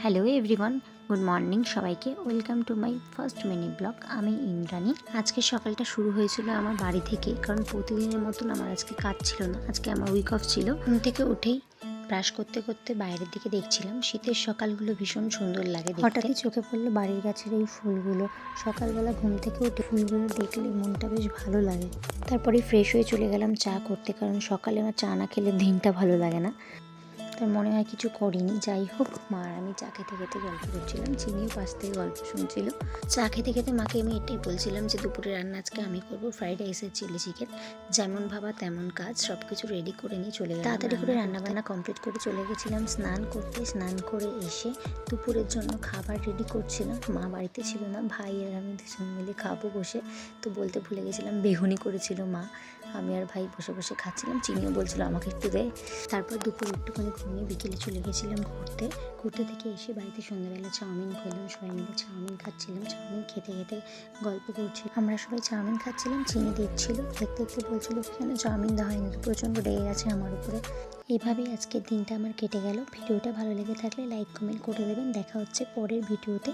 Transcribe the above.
Hello everyone, good morning সবাইকে। Welcome to my first mini blog. আমি ইন্দ্রাণী। আজকে সকালটা শুরু হয়েছিল আমার বাড়ি থেকে, কারণ প্রতিদিনের মতন আমার আজকে কাজ ছিল না। আজকে আমার উইক অফ ছিল। ঘুম থেকে উঠেই ব্রাশ করতে করতে বাইরের দিকে দেখছিলাম শীতের সকালগুলো ভীষণ সুন্দর লাগে। হঠাৎই চোখে পড়লো বাড়ির গাছের এই ফুলগুলো। সকালবেলা ঘুম থেকে উঠে ফুলগুলো দেখলে মনটা বেশ ভালো লাগে। তারপরে ফ্রেশ হয়ে চলে গেলাম চা করতে, কারণ সকালে আমার চা না খেলে দিনটা ভালো লাগে না। তার মনে হয় কিছু করিনি। যাই হোক, মা আর আমি চা খেতে খেতে গল্প করছিলাম, চিনিও পাশ থেকে গল্প শুনছিল। চা খেতে খেতে মাকে আমি এটাই বলছিলাম যে দুপুরে রান্না আজকে আমি করবো ফ্রাইড রাইসের চিলি চিকেন। যেমন ভাবা তেমন কাজ, সব কিছু রেডি করে নিয়ে চলে গেলাম। তাড়াতাড়ি করে রান্নাবান্না কমপ্লিট করে চলে গেছিলাম স্নান করতে। স্নান করে এসে দুপুরের জন্য খাবার রেডি করছিলাম। মা বাড়িতে ছিল না, ভাই আর আমি দুজন মিলে খাবো বসে। তো বলতে ভুলে গেছিলাম, বেগুনি করেছিল মা। আমি আর ভাই বসে বসে খাচ্ছিলাম। চিনিও বলছিল আমাকে একটু দে। তারপর দুপুর একটুখানি ঘুমিয়ে বিকেলে চলে গেছিলাম ঘুরতে। ঘুরতে থেকে এসে বাড়িতে সন্ধ্যাবেলা চাউমিন করলাম। সবাই মিলে চাউমিন খাচ্ছিলাম। চাউমিন খেতে খেতে গল্প করছি। আমরা সবাই চাউমিন খাচ্ছিলাম, চিনি দিচ্ছিল। দেখতে দেখতে বলছিল কেন চাউমিন দেওয়া হয়নি, তো প্রচণ্ড রেগে গেছে আমার উপরে। এইভাবেই আজকের দিনটা আমার কেটে গেল। ভিডিওটা ভালো লেগে থাকলে লাইক কমেন্ট করে দেবেন। দেখা হচ্ছে পরের ভিডিওতে।